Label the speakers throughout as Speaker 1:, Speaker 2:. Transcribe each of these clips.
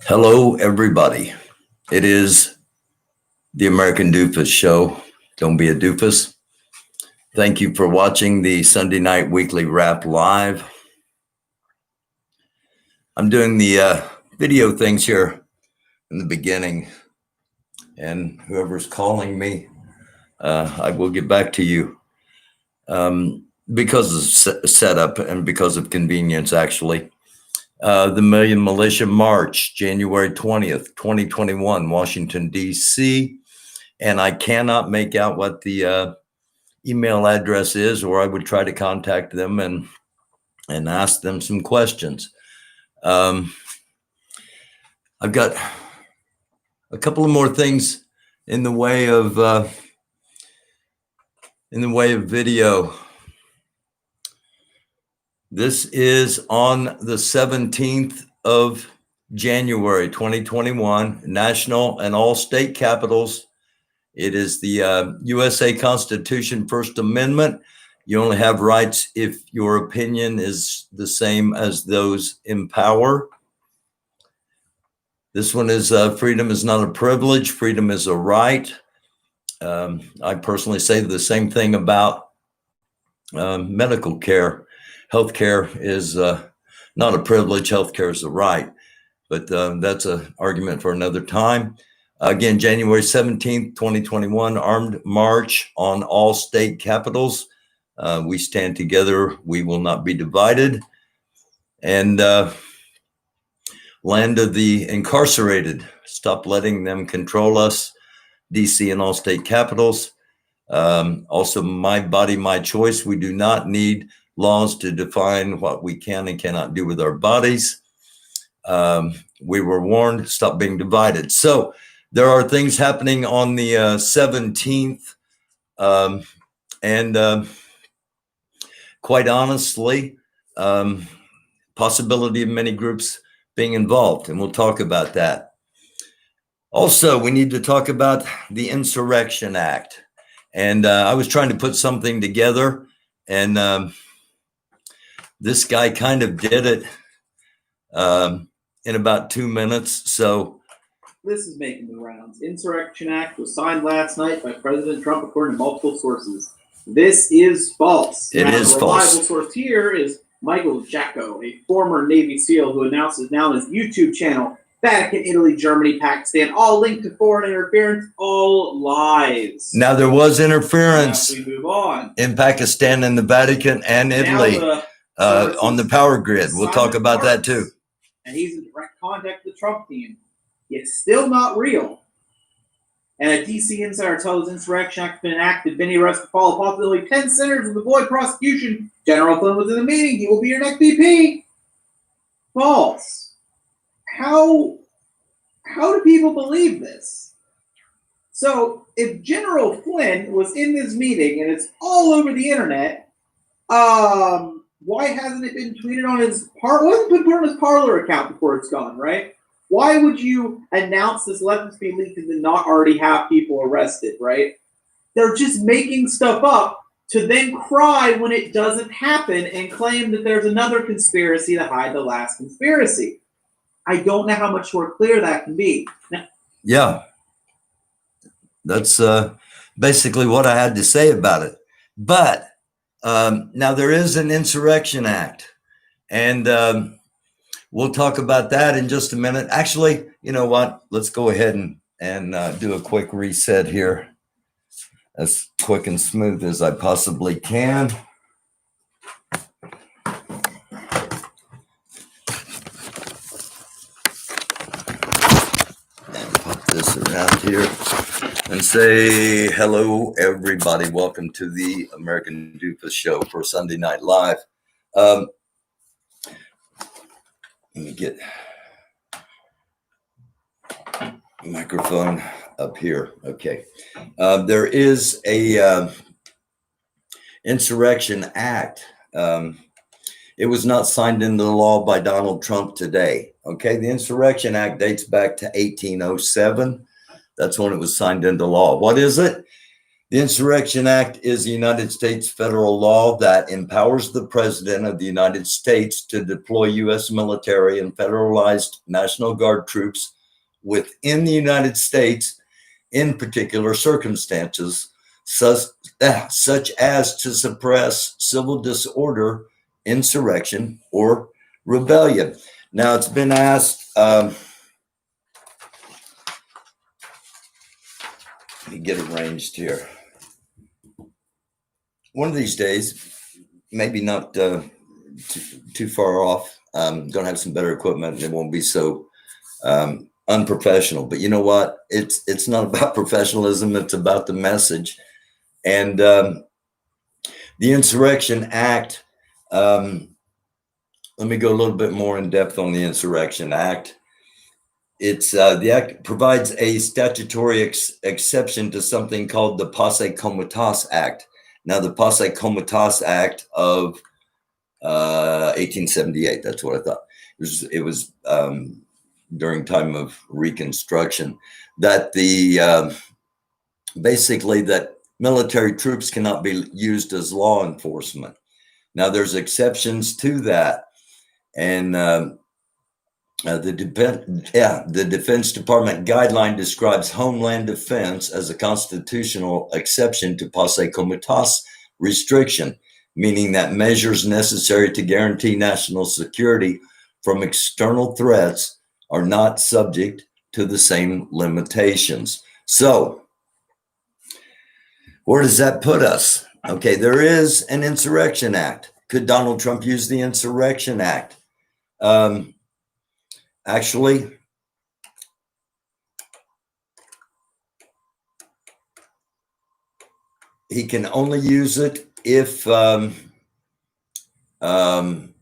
Speaker 1: Hello, everybody. It is the American Doofus Show. Don't be a doofus. Thank you for watching the Sunday Night Weekly Wrap Live. I'm doing the video things here in the beginning, and whoever's calling me, I will get back to you because of setup and because of convenience, actually. The Militia March, January 20th, 2021, Washington, D.C. And I cannot make out what the email address is, or I would try to contact them and ask them some questions. I've got a couple of more things in the way of video. This is on the 17th of January, 2021, national and all state capitals. It is the USA Constitution, First Amendment. You only have rights if your opinion is the same as those in power. This one is freedom is not a privilege. Freedom is a right. I personally say the same thing about medical care. Healthcare is not a privilege. Healthcare is a right, but that's an argument for another time. Again, January 17th, 2021, armed march on all state capitals. We stand together. We will not be divided. And land of the incarcerated. Stop letting them control us. DC and all state capitals. Also, my body, my choice. We do not need laws to define what we can and cannot do with our bodies. We were warned, stop being divided. So there are things happening on the 17th. And quite honestly, possibility of many groups being involved. And we'll talk about that. Also, we need to talk about the Insurrection Act. And I was trying to put something together, and this guy kind of did it in about 2 minutes. So
Speaker 2: this is making the rounds. Insurrection Act was signed last night by President Trump, according to multiple sources. This is false.
Speaker 1: It is false.
Speaker 2: A reliable source here is Michael Jacko, a former Navy SEAL who announces now on his YouTube channel, Vatican, Italy, Germany, Pakistan, all linked to foreign interference, all lies.
Speaker 1: Now, there was interference
Speaker 2: we move on.
Speaker 1: in Pakistan and the Vatican and Italy on the power grid. We'll talk about that too.
Speaker 2: And he's in direct contact with the Trump team. It's still not real. And a DC insider tells us Insurrection Act has been enacted. Many arrests to follow. Possibly 10 senators will avoid prosecution. General Flynn was in the meeting. He will be your next VP. false. How do people believe this? So if General Flynn was in this meeting and it's all over the internet, why hasn't it been tweeted on his wasn't put on his Parler account before it's gone, right? Why would you announce this let this be leaked and then not already have people arrested, right? They're just making stuff up to then cry when it doesn't happen and claim that there's another conspiracy to hide the last conspiracy. I don't know how much more clear that can be. Now,
Speaker 1: Yeah, that's basically what I had to say about it. But now there is an Insurrection Act, and we'll talk about that in just a minute. Actually, you know what? Let's go ahead and do a quick reset here, as quick and smooth as I possibly can. And put this around here and say hello, everybody. Welcome to the American Doofus Show for Sunday Night Live. Let me get microphone up here. Okay. There is a Insurrection Act. It was not signed into law by Donald Trump today. Okay. The Insurrection Act dates back to 1807. That's when it was signed into law. What is it? The Insurrection Act is a United States federal law that empowers the President of the United States to deploy U.S. military and federalized National Guard troops within the United States in particular circumstances, such as to suppress civil disorder, insurrection, or rebellion. Now, it's been asked, let me get arranged here. One of these days, maybe not too far off, going to have some better equipment and it won't be so unprofessional. But you know what? It's not about professionalism. It's about the message. And the Insurrection Act, let me go a little bit more in depth on the Insurrection Act. It's the act provides a statutory exception to something called the Posse Comitatus Act. Now, the Posse Comitatus Act of 1878. That's what I thought. It was during time of Reconstruction that the basically that military troops cannot be used as law enforcement. Now, there's exceptions to that, and the Defense Department guideline describes Homeland Defense as a constitutional exception to Posse Comitatus restriction, meaning that measures necessary to guarantee national security from external threats are not subject to the same limitations. So, where does that put us? Okay, there is an Insurrection Act. Could Donald Trump use the Insurrection Act? Actually, he can only use it if, and I've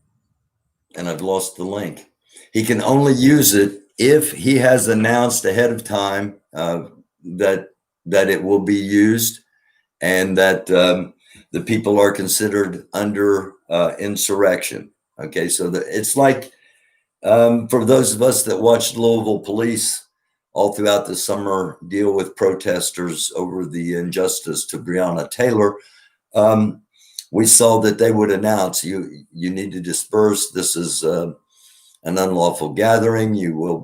Speaker 1: lost the link. He can only use it if he has announced ahead of time that it will be used, and that the people are considered under insurrection. Okay, so it's like, for those of us that watched Louisville police all throughout the summer deal with protesters over the injustice to Breonna Taylor, we saw that they would announce, you need to disperse. This is an unlawful gathering. You're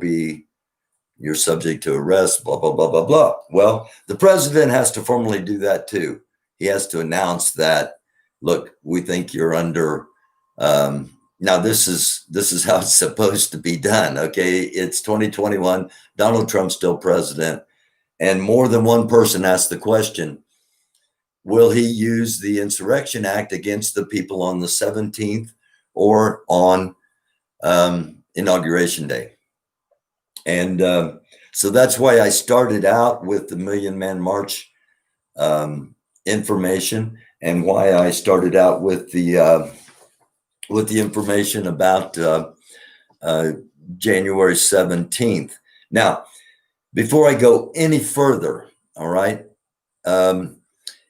Speaker 1: subject to arrest, blah, blah, blah, blah, blah. Well, the president has to formally do that too. He has to announce that, look, we think you're under, now this is how it's supposed to be done. Okay. It's 2021, Donald Trump's still president, and more than one person asked the question, will he use the Insurrection Act against the people on the 17th or on Inauguration Day? And so that's why I started out with the Million Man March information, and why I started out with the information about January 17th. Now, before I go any further, all right,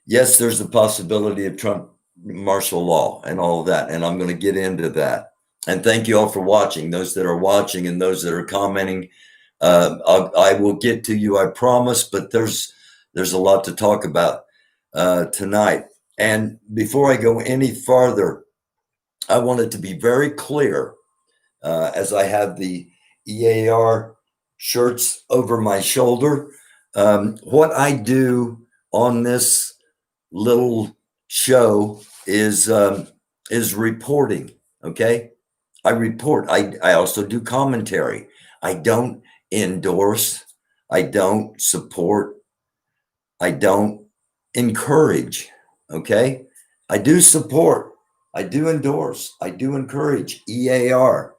Speaker 1: yes, there's the possibility of Trump martial law and all of that, and I'm going to get into that. And thank you all for watching, those that are watching and those that are commenting. I will get to you, I promise, but there's a lot to talk about tonight. And before I go any farther, I wanted to be very clear, as I have the EAR shirts over my shoulder, what I do on this little show is reporting. Okay, I report. I also do commentary. I don't endorse. I don't support. I don't encourage. Okay, I do support. I do endorse. I do encourage EAR.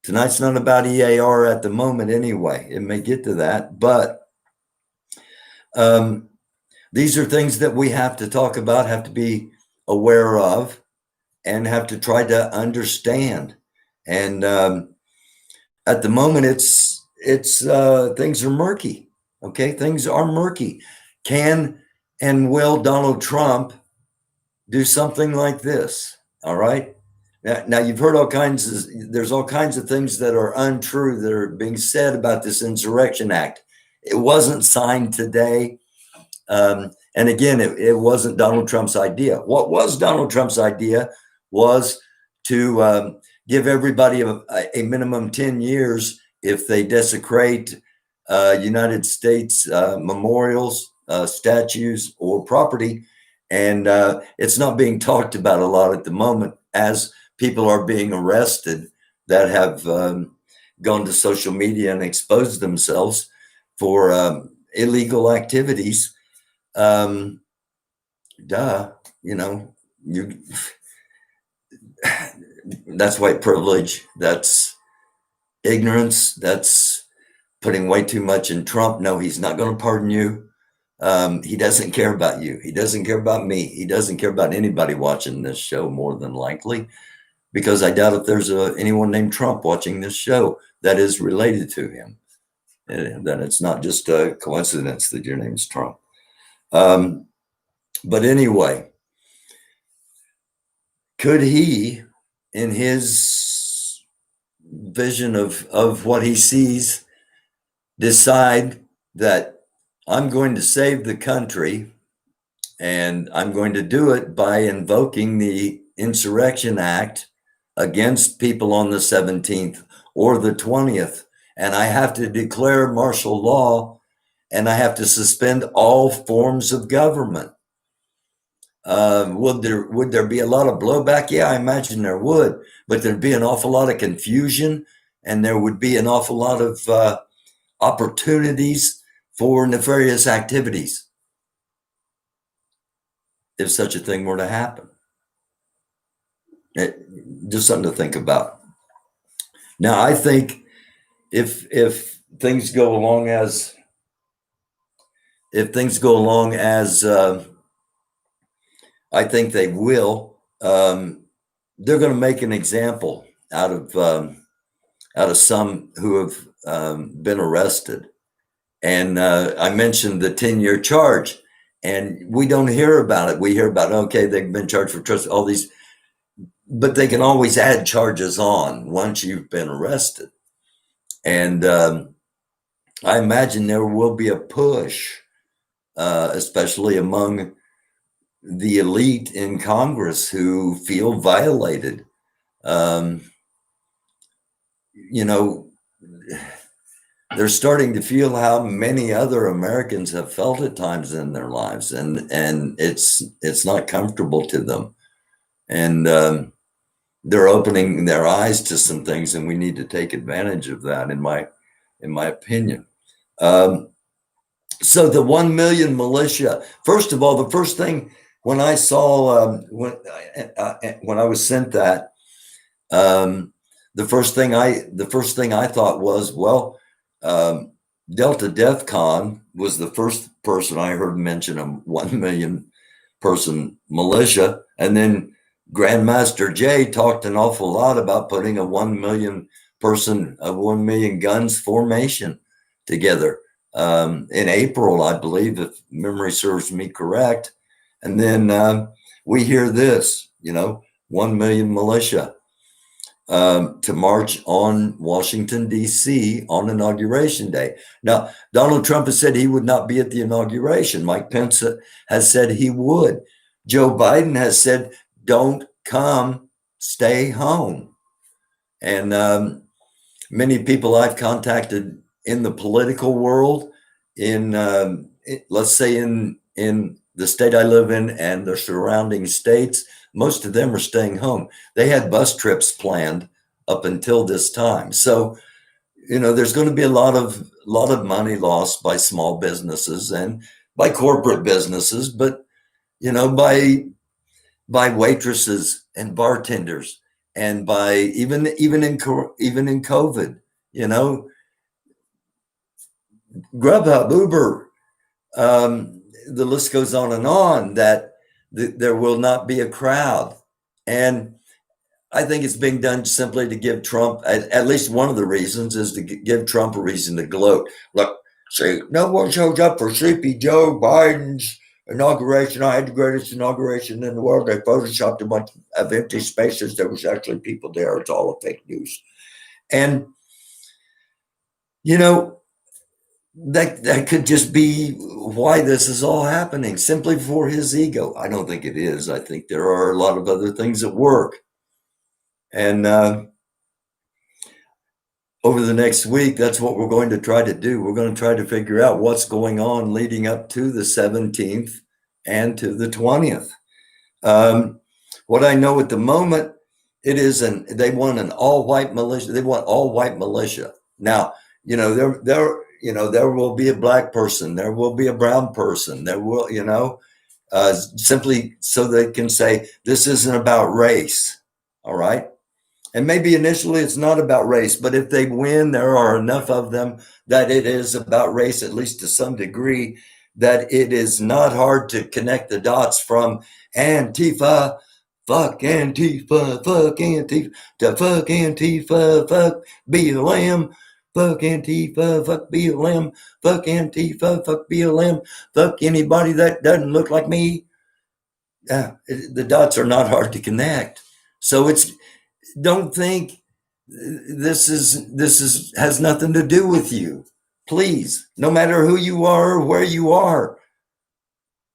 Speaker 1: Tonight's not about EAR at the moment anyway. It may get to that, but these are things that we have to talk about, have to be aware of, and have to try to understand. And at the moment, it's things are murky. Okay, things are murky. Can and will Donald Trump do something like this? All right. Now you've heard there's all kinds of things that are untrue that are being said about this Insurrection Act. It wasn't signed today. And again, it wasn't Donald Trump's idea. What was Donald Trump's idea was to give everybody a minimum 10 years if they desecrate United States memorials, statues, or property. And it's not being talked about a lot at the moment, as people are being arrested that have gone to social media and exposed themselves for illegal activities. You know, that's white privilege. That's ignorance. That's putting way too much in Trump. No, he's not going to pardon you. He doesn't care about you. He doesn't care about me. He doesn't care about anybody watching this show, more than likely, because I doubt if there's anyone named Trump watching this show that is related to him. And then it's not just a coincidence that your name's Trump. But anyway, could he, in his vision of what he sees, decide that I'm going to save the country and I'm going to do it by invoking the Insurrection Act against people on the 17th or the 20th, and I have to declare martial law, and I have to suspend all forms of government? Would there be a lot of blowback? Yeah, I imagine there would, but there'd be an awful lot of confusion, and there would be an awful lot of opportunities for nefarious activities if such a thing were to happen. Just something to think about. Now, I think if things go along as I think they will, they're going to make an example out of some who have been arrested. And I mentioned the 10-year charge, and we don't hear about it. We hear about, okay, they've been charged for trust, all these, but they can always add charges on once you've been arrested. And I imagine there will be a push, especially among the elite in Congress who feel violated. You know, they're starting to feel how many other Americans have felt at times in their lives, and it's not comfortable to them, and they're opening their eyes to some things, and we need to take advantage of that, in my opinion. So the 1 million militia. First of all, the first thing when I saw when I was sent that, the first thing I thought was, well, Delta Death Con was the first person I heard mention a 1 million person militia, and then Grandmaster Jay talked an awful lot about putting a 1 million person, 1 million guns formation together in April, I believe, if memory serves me correct. And then we hear this, 1 million militia to march on Washington, D.C. on Inauguration Day. Now, Donald Trump has said he would not be at the inauguration. Mike Pence has said he would. Joe Biden has said, don't come, stay home. And many people I've contacted in the political world, let's say in the state I live in and the surrounding states, most of them are staying home. They had bus trips planned up until this time. So, there's going to be a lot of money lost by small businesses and by corporate businesses, but by waitresses and bartenders, and by even in COVID, Grubhub, Uber, the list goes on, that there will not be a crowd. And I think it's being done simply to give Trump, at least one of the reasons is to give Trump a reason to gloat. Look, see, no one shows up for Sleepy Joe Biden's inauguration. I had the greatest inauguration in the world. They photoshopped a bunch of empty spaces. There was actually people there. It's all a fake news. And, that could just be why this is all happening, simply for his ego. I don't think it is. I think there are a lot of other things at work. And over the next week, that's what we're going to try to do. We're going to try to figure out what's going on leading up to the 17th and to the 20th. What I know at the moment, they want an all-white militia. They want all-white militia. Now, there will be a black person. There will be a brown person. There will, simply so they can say, this isn't about race. All right. And maybe initially it's not about race, but if they win, there are enough of them that it is about race, at least to some degree, that it is not hard to connect the dots from Antifa, fuck Antifa, to fuck Antifa, fuck BLM, fuck Antifa, fuck BLM, fuck Antifa, fuck BLM, fuck anybody that doesn't look like me. The dots are not hard to connect. So don't think this has nothing to do with you. Please, no matter who you are or where you are,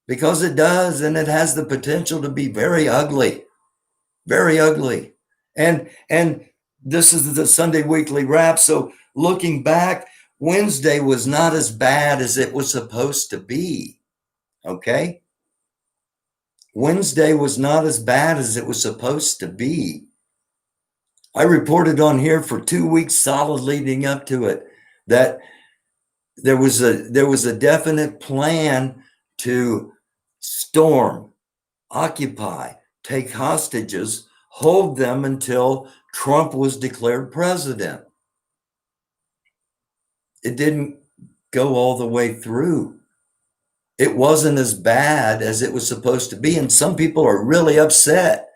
Speaker 1: because it does, and it has the potential to be very ugly, very ugly. And this is the Sunday Weekly Wrap. So looking back, Wednesday was not as bad as it was supposed to be. Okay? Wednesday was not as bad as it was supposed to be. I reported on here for 2 weeks solid leading up to it that there was a definite plan to storm, occupy, take hostages, hold them until Trump was declared president. It didn't go all the way through. It wasn't as bad as it was supposed to be. And some people are really upset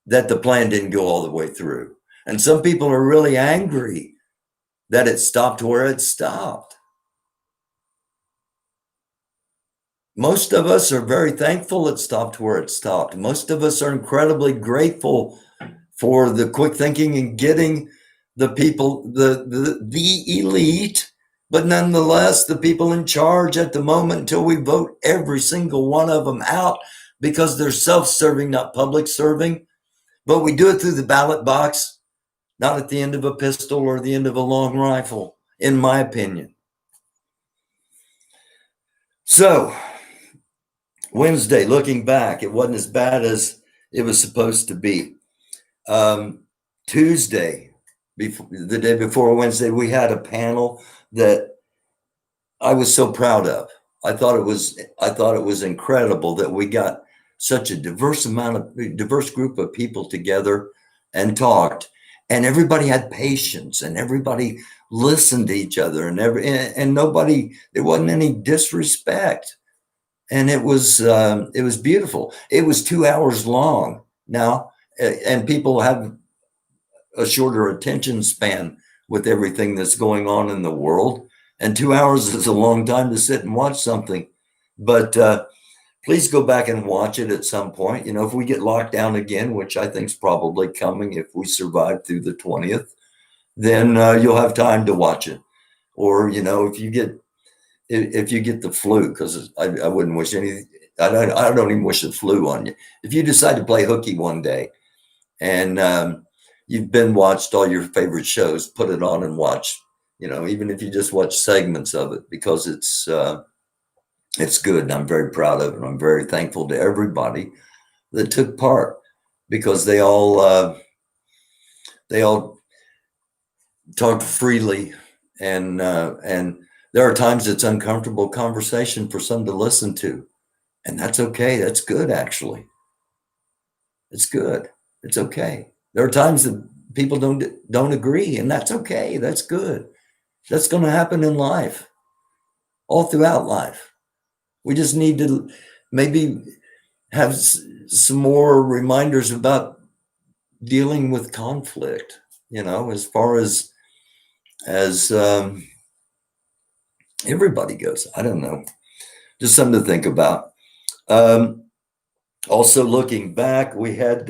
Speaker 1: that the plan didn't go all the way through. And some people are really angry that it stopped where it stopped. Most of us are very thankful it stopped where it stopped. Most of us are incredibly grateful for the quick thinking and getting the people, the elite, but nonetheless, the people in charge at the moment until we vote every single one of them out because they're self-serving, not public serving. But we do it through the ballot box, not at the end of a pistol or the end of a long rifle, in my opinion. So, Wednesday, looking back, it wasn't as bad as it was supposed to be. Tuesday, the day before Wednesday, we had a panel that I was so proud of. I thought it was incredible that we got such a diverse group of people together and talked, and everybody had patience and everybody listened to each other, and nobody, there wasn't any disrespect. And it was beautiful. It was 2 hours long now, and people have a shorter attention span with everything that's going on in the world. And 2 hours is a long time to sit and watch something. But please go back and watch it at some point. If we get locked down again, which I think is probably coming if we survive through the 20th, then you'll have time to watch it. Or, if you get the flu, because I wouldn't wish I don't even wish the flu on you. If you decide to play hooky one day and you've been watched all your favorite shows, put it on and watch, even if you just watch segments of it, because it's good. And I'm very proud of it. I'm very thankful to everybody that took part, because they all talked freely, and there are times it's uncomfortable conversation for some to listen to, and that's okay. That's good, actually. It's good. It's okay. There are times that people don't agree, and that's okay. That's good. That's going to happen in life, all throughout life. We just need to maybe have some more reminders about dealing with conflict, as far as everybody goes. I don't know. Just something to think about. Also, looking back, we had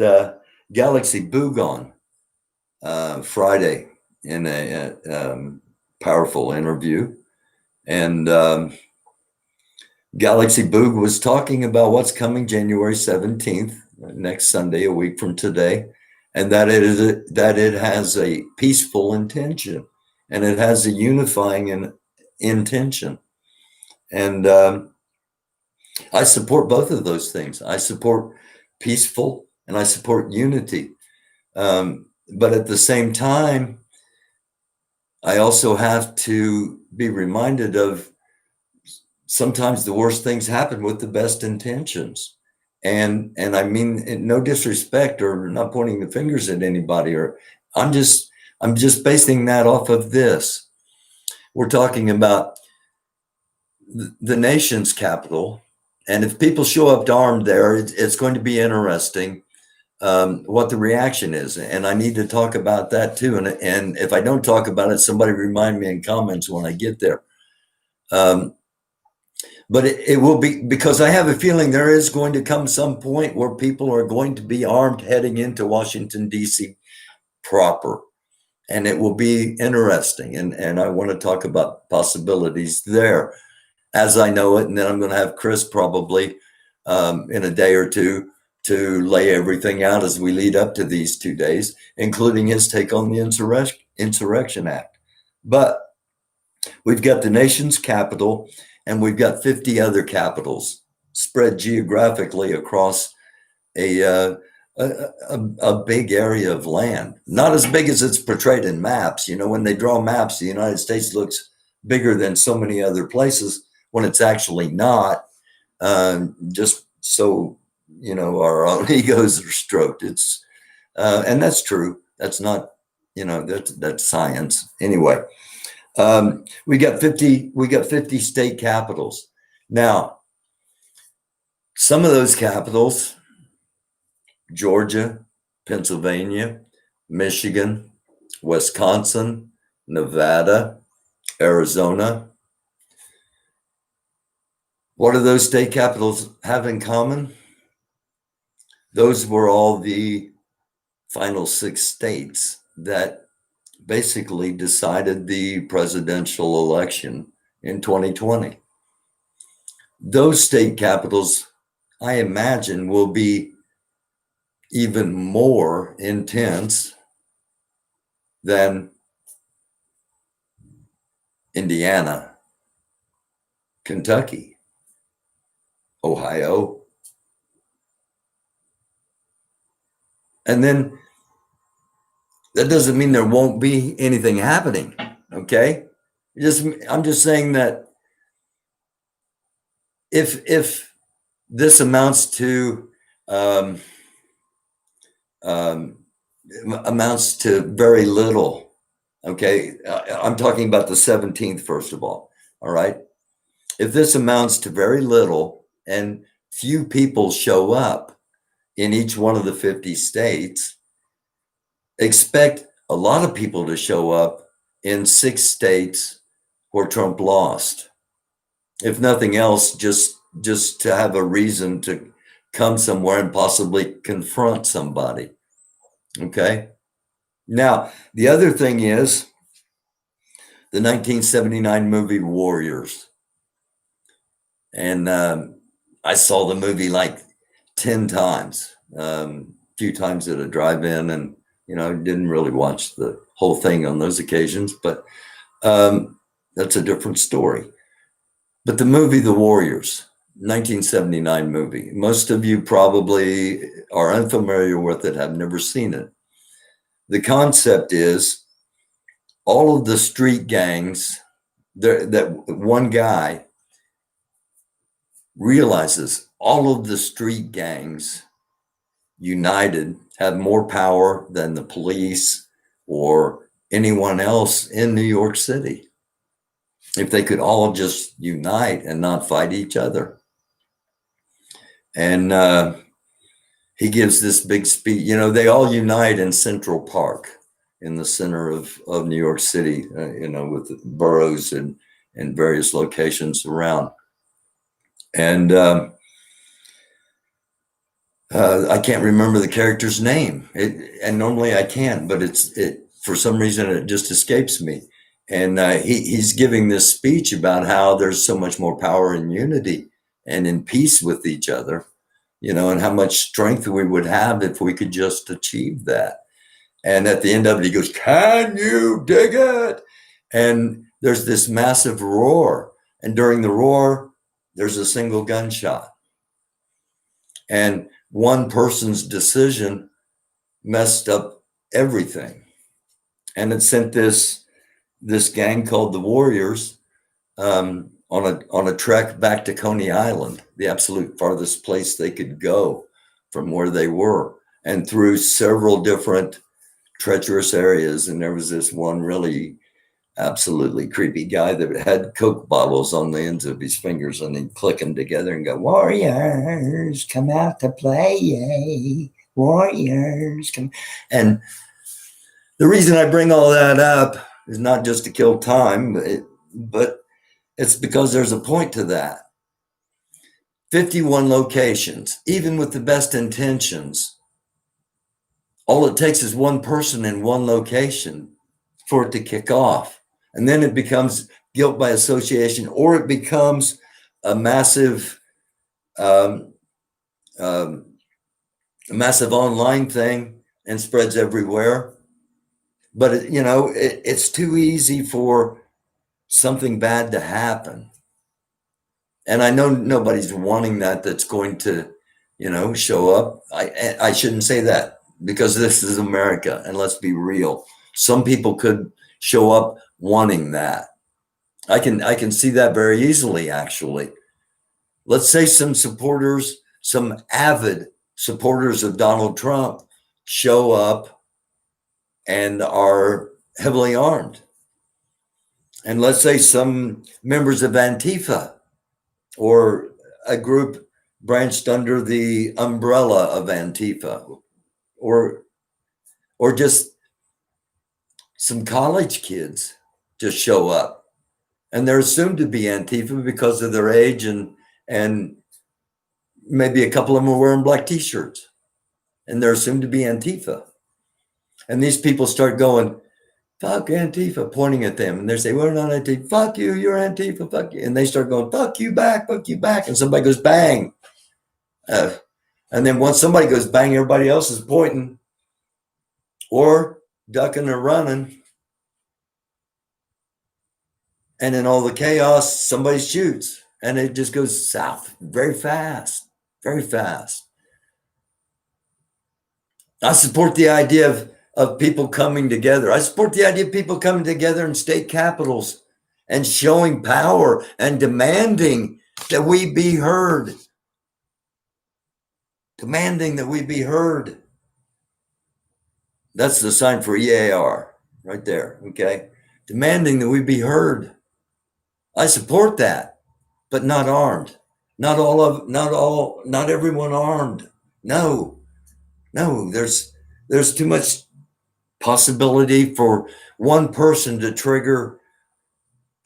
Speaker 1: Galaxy Boog on Friday in a powerful interview. And Galaxy Boog was talking about what's coming January 17th, next Sunday, a week from today, and that it has a peaceful intention, and it has a unifying intention. And I support both of those things. I support peaceful and I support unity. But at the same time, I also have to be reminded of sometimes the worst things happen with the best intentions. And I mean, no disrespect or not pointing the fingers at anybody, or I'm just basing that off of this. We're talking about the nation's capital. And if people show up armed there, it's going to be interesting what the reaction is. And I need to talk about that too. And if I don't talk about it, somebody remind me in comments when I get there. But it will be, because I have a feeling there is going to come some point where people are going to be armed heading into Washington, D.C. proper. And it will be interesting. And I want to talk about possibilities there as I know it. And then I'm going to have Chris probably in a day or two to lay everything out as we lead up to these 2 days, including his take on the Insurrection Act. But we've got the nation's capital, and we've got 50 other capitals spread geographically across a big area of land. Not as big as it's portrayed in maps. When they draw maps, the United States looks bigger than so many other places when it's actually not. Just so our own egos are stroked. It's and that's true. That's not, that's science anyway. We got 50 state capitals. Now, some of those capitals, Georgia, Pennsylvania, Michigan, Wisconsin, Nevada, Arizona. What do those state capitals have in common? Those were all the final 6 states that basically decided the presidential election in 2020. Those state capitals, I imagine, will be even more intense than Indiana, Kentucky, Ohio. And then that doesn't mean there won't be anything happening, okay? I'm just saying that if this amounts to very little, okay? I'm talking about the 17th, first of all right? If this amounts to very little and few people show up in each one of the 50 states, expect a lot of people to show up in 6 states where Trump lost. If nothing else, just to have a reason to come somewhere and possibly confront somebody. Okay. Now, the other thing is the 1979 movie Warriors. And I saw the movie like 10 times, a few times at a drive-in, and didn't really watch the whole thing on those occasions, but that's a different story. But the movie The Warriors, 1979 movie, most of you probably are unfamiliar with it, have never seen it. The concept is all of the street gangs, that one guy realizes all of the street gangs united have more power than the police or anyone else in New York City. If they could all just unite and not fight each other. And he gives this big speech. They all unite in Central Park in the center of New York City, with boroughs and various locations around. And I can't remember the character's name. And normally I can, but for some reason it just escapes me. And he's giving this speech about how there's so much more power in unity and in peace with each other, and how much strength we would have if we could just achieve that. And at the end of it, he goes, "Can you dig it?" And there's this massive roar. And during the roar, there's a single gunshot. And one person's decision messed up everything. And it sent this gang called the Warriors on a trek back to Coney Island, the absolute farthest place they could go from where they were, and through several different treacherous areas. And there was this one really absolutely creepy guy that had Coke bottles on the ends of his fingers, and he'd click them together and go, "Warriors, come out to play. Warriors, come." And the reason I bring all that up is not just to kill time, but it's because there's a point to that. 51 locations, even with the best intentions, all it takes is one person in one location for it to kick off. And then it becomes guilt by association, or it becomes a massive online thing and spreads everywhere. But it's too easy for something bad to happen. And I know nobody's wanting that's going to, show up. I shouldn't say that, because this is America, and let's be real. Some people could show up wanting that. I can see that very easily, actually. Let's say some supporters, some avid supporters of Donald Trump, show up and are heavily armed. And let's say some members of Antifa, or a group branched under the umbrella of Antifa, or just some college kids just show up, and they're assumed to be Antifa because of their age, and maybe a couple of them are wearing black t-shirts, and they're assumed to be Antifa. And these people start going, "Fuck Antifa," pointing at them, and they say, "We're not Antifa." "Fuck you, you're Antifa, fuck you." And they start going, fuck you back," and somebody goes bang. And then once somebody goes bang, everybody else is pointing or ducking or running. And in all the chaos, somebody shoots, and it just goes south very fast, very fast. I support the idea of people coming together. I support the idea of people coming together in state capitals and showing power and demanding that we be heard. Demanding that we be heard. That's the sign for EAR right there, okay? Demanding that we be heard. I support that, but not armed. Not everyone armed. No, there's too much possibility for one person to trigger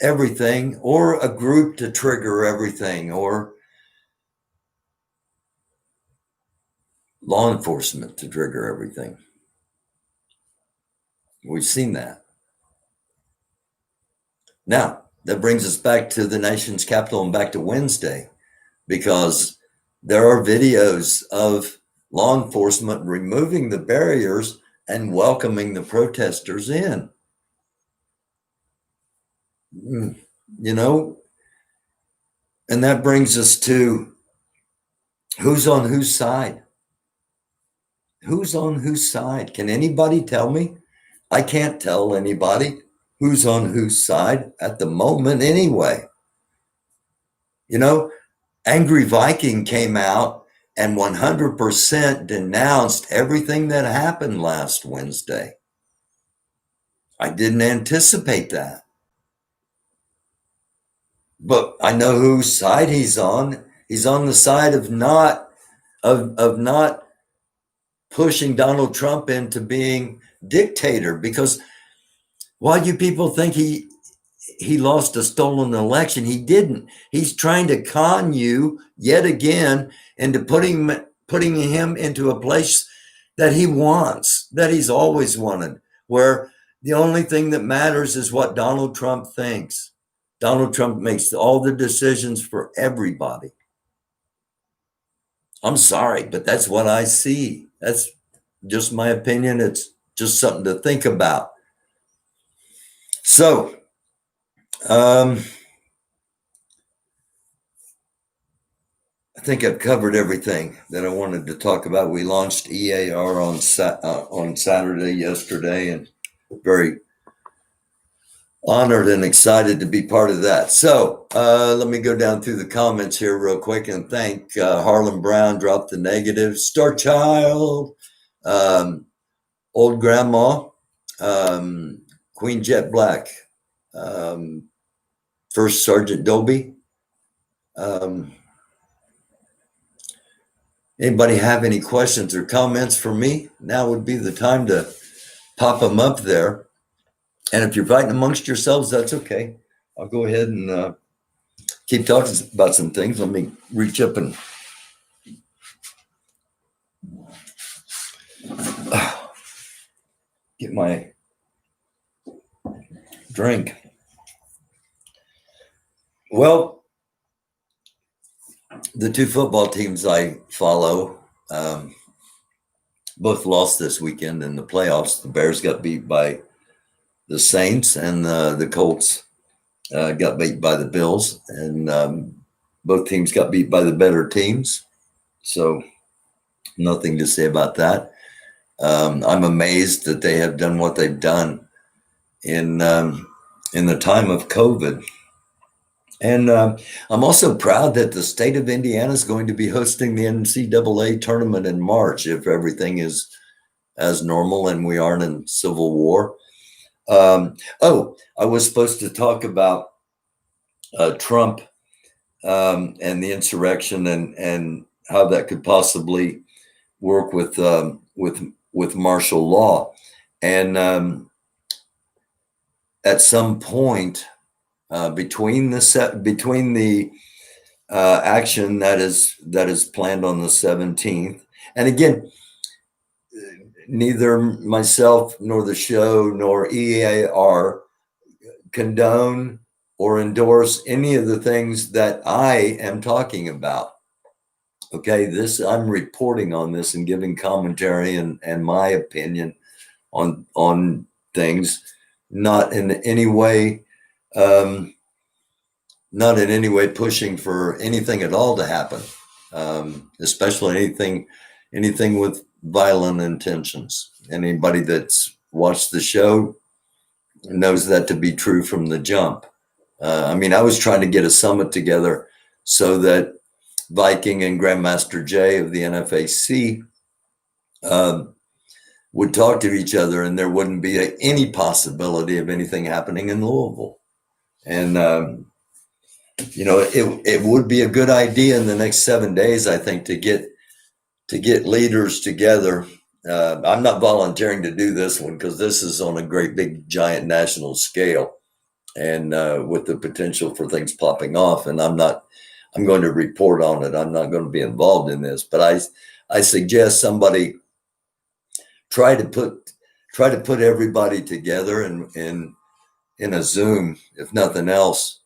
Speaker 1: everything, or a group to trigger everything, or law enforcement to trigger everything. We've seen that. Now, that brings us back to the nation's capital and back to Wednesday, because there are videos of law enforcement removing the barriers and welcoming the protesters in. You know, and that brings us to who's on whose side? Who's on whose side? Can anybody tell me? I can't tell anybody who's on whose side at the moment anyway. You know, Angry Viking came out and 100% denounced everything that happened last Wednesday. I didn't anticipate that. But I know whose side he's on. He's on the side of not pushing Donald Trump into being dictator, because while you people think he lost a stolen election, he didn't. He's trying to con you yet again into putting him into a place that he wants, that he's always wanted, where the only thing that matters is what Donald Trump thinks. Donald Trump makes all the decisions for everybody. I'm sorry, but that's what I see. That's just my opinion. It's just something to think about. So, I think I've covered everything that I wanted to talk about. We launched EAR on Saturday yesterday, and very honored and excited to be part of that. So let me go down through the comments here real quick and thank Harlan Brown, dropped the negative, Star Child, Old Grandma, Queen Jet Black, First Sergeant Dolby. Anybody have any questions or comments for me? Now would be the time to pop them up there. And if you're fighting amongst yourselves, that's okay. I'll go ahead and keep talking about some things. Let me reach up and get my drink. Well, the two football teams I follow both lost this weekend in the playoffs. The Bears got beat by the Saints, and the Colts got beat by the Bills, and both teams got beat by the better teams. So nothing to say about that. I'm amazed that they have done what they've done in the time of COVID. And I'm also proud that the state of Indiana is going to be hosting the NCAA tournament in March, if everything is as normal and we aren't in civil war. I was supposed to talk about Trump and the insurrection and how that could possibly work with martial law. And at some point between the action that is planned on the 17th, and again, neither myself nor the show nor EAR condone or endorse any of the things that I am talking about. Okay, I'm reporting on this and giving commentary and my opinion on things, not in any way pushing for anything at all to happen, especially anything with violent intentions. Anybody that's watched the show knows that to be true from the jump. I was trying to get a summit together so that Viking and Grandmaster Jay of the NFAC would talk to each other, and there wouldn't be any possibility of anything happening in Louisville. And it would be a good idea in the next 7 days, I think, to get leaders together I'm not volunteering to do this one because this is on a great big giant national scale, and with the potential for things popping off. And I'm going to report on it. I'm not going to be involved in this, but I suggest somebody try to put everybody together in a Zoom, if nothing else,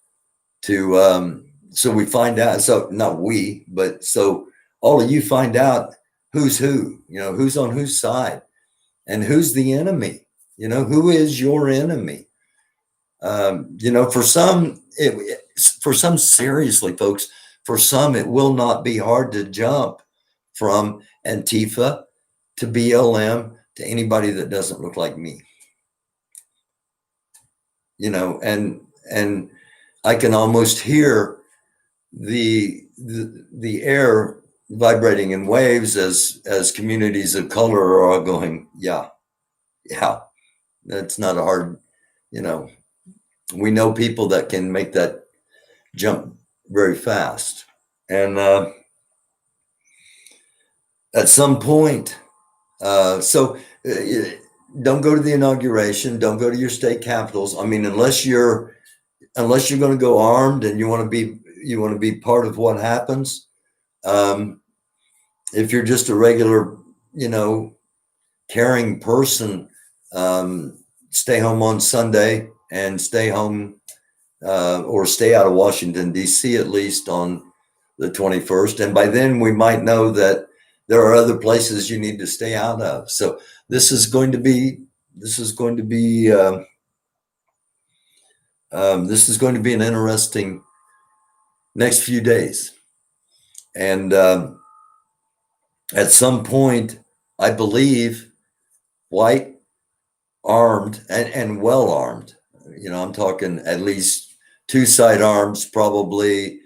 Speaker 1: to so we find out. So not we, but so all of you find out who's who, who's on whose side and who's the enemy, who is your enemy. For some, seriously, folks, for some, it will not be hard to jump from Antifa to BLM to anybody that doesn't look like me. And I can almost hear the air vibrating in waves as communities of color are all going, yeah, that's not a hard, we know people that can make that jump very fast. And at some point, so don't go to the inauguration, don't go to your state capitals. I mean, unless you're going to go armed and you want to be part of what happens. If you're just a regular, caring person, stay home on Sunday and stay home or stay out of Washington, D.C. at least on the 21st. And by then we might know that there are other places you need to stay out of. So this is going to be an interesting next few days. And at some point, I believe white, armed, and well armed, I'm talking at least 2 sidearms, probably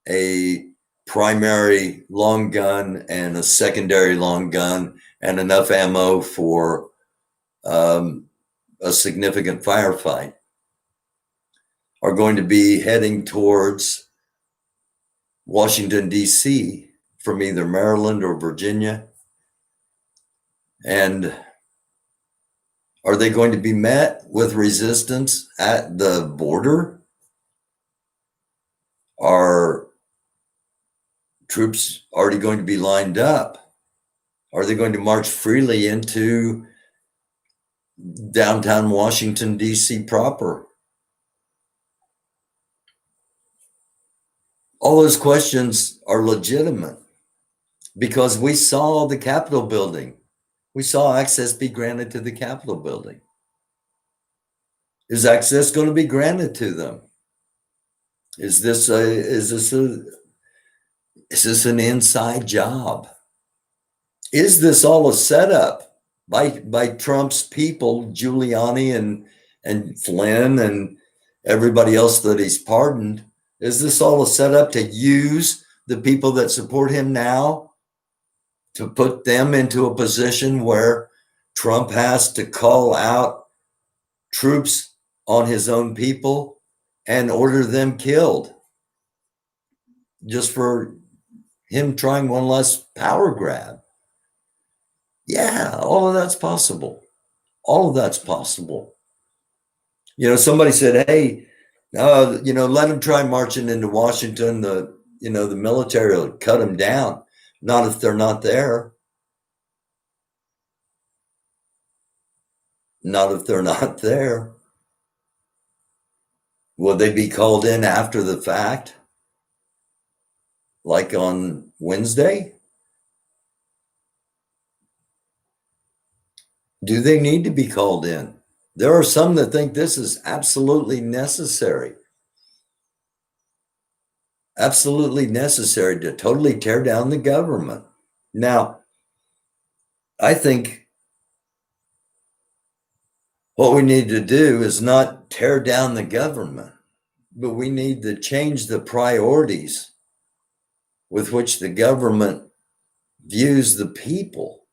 Speaker 1: a primary long gun and a secondary long gun, and enough ammo for a significant firefight, are going to be heading towards Washington, D.C. from either Maryland or Virginia. And are they going to be met with resistance at the border? Are troops already going to be lined up? Are they going to march freely into downtown Washington, D.C. proper? All those questions are legitimate because we saw the Capitol building. We saw access be granted to the Capitol building. Is access going to be granted to them? Is this an inside job? Is this all a setup by Trump's people, Giuliani and Flynn and everybody else that he's pardoned? Is this all a setup to use the people that support him now to put them into a position where Trump has to call out troops on his own people and order them killed just for him trying one last power grab? Yeah, all of that's possible. All of that's possible. Somebody said, hey, let him try marching into Washington. The military will cut them down. Not if they're not there. Not if they're not there. Will they be called in after the fact? Like on Wednesday? Do they need to be called in? There are some that think this is absolutely necessary. Absolutely necessary to totally tear down the government. Now, I think what we need to do is not tear down the government, but we need to change the priorities with which the government views the people.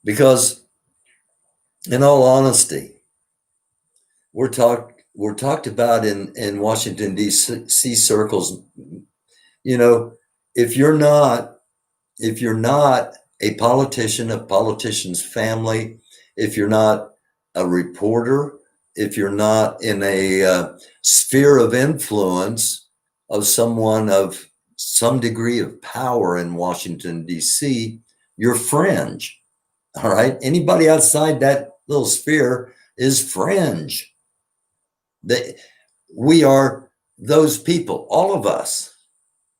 Speaker 1: Because, in all honesty, we're talked about in Washington, D.C. circles. If you're not a politician, a politician's family, if you're not a reporter, if you're not in a sphere of influence of someone of some degree of power in Washington, D.C., you're fringe. All right. Anybody outside that little sphere is fringe. We are those people, all of us.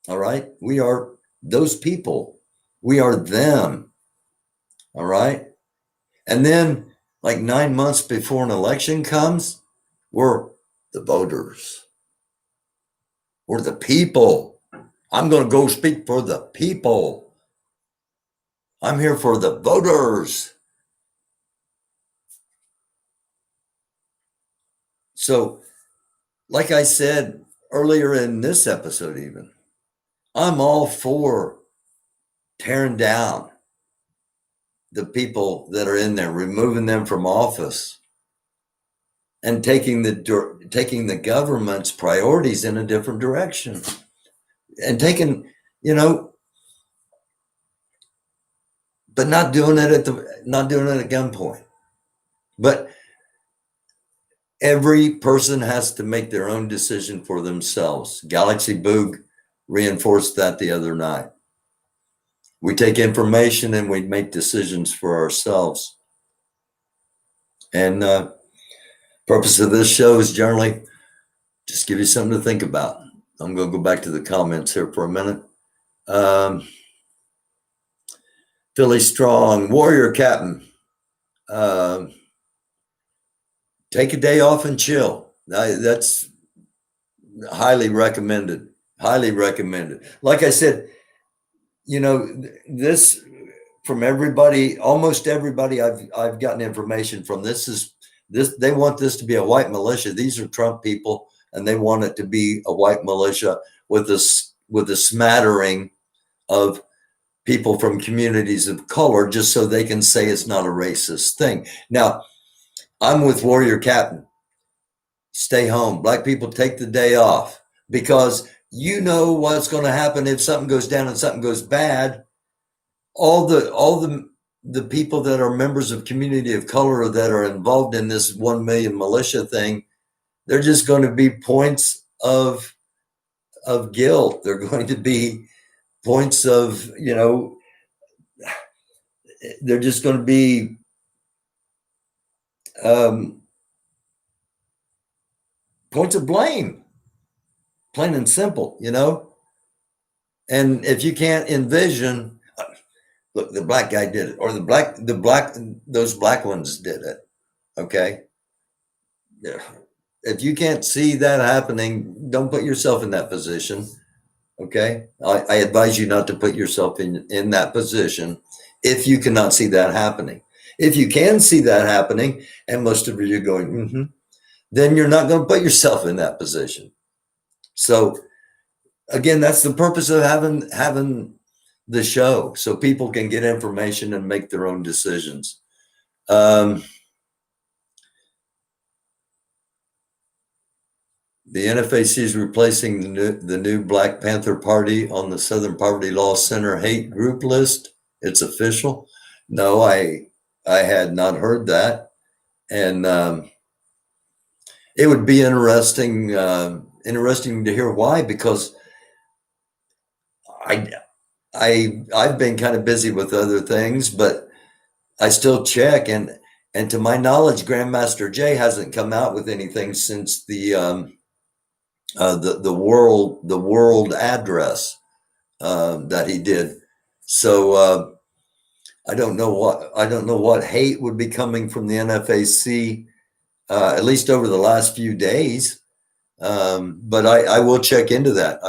Speaker 1: All right. We are those people. We are them. All right. And then, like 9 months before an election comes, we're the voters. We're the people. I'm going to go speak for the people. I'm here for the voters. So, like I said earlier in this episode, even, I'm all for tearing down the people that are in there, removing them from office, and taking the government's priorities in a different direction, and taking, but not doing it at gunpoint. But every person has to make their own decision for themselves. Galaxy Boog reinforced that the other night. We take information and we make decisions for ourselves. And purpose of this show is generally just give you something to think about. I'm going to go back to the comments here for a minute. Philly Strong, Warrior Captain. Take a day off and chill. That's highly recommended. Highly recommended. Like I said, this from everybody, almost everybody I've gotten information from. This they want this to be a white militia. These are Trump people, and they want it to be a white militia with a smattering of people from communities of color, just so they can say it's not a racist thing. Now, I'm with Warrior Captain. Stay home. Black people, take the day off, because you know what's going to happen if something goes down and something goes bad. All the people that are members of community of color that are involved in this 1 million militia thing, they're just going to be points of guilt. They're going to be points of, they're just going to be points of blame, plain and simple, And if you can't envision, look, the black guy did it, or those black ones did it. Okay. Yeah. If you can't see that happening, don't put yourself in that position. Okay. I advise you not to put yourself in that position if you cannot see that happening. If you can see that happening, and most of you are going, then you're not going to put yourself in that position. So again, that's the purpose of having the show, so people can get information and make their own decisions. The NFAC is replacing the new Black Panther Party on the Southern Poverty Law Center hate group list. It's official. No, I had not heard that, and it would be interesting to hear why, because I've been kind of busy with other things, but I still check, and to my knowledge, Grandmaster Jay hasn't come out with anything since the world address that he did. So I don't know what hate would be coming from the NFAC, at least over the last few days. But I will check into that.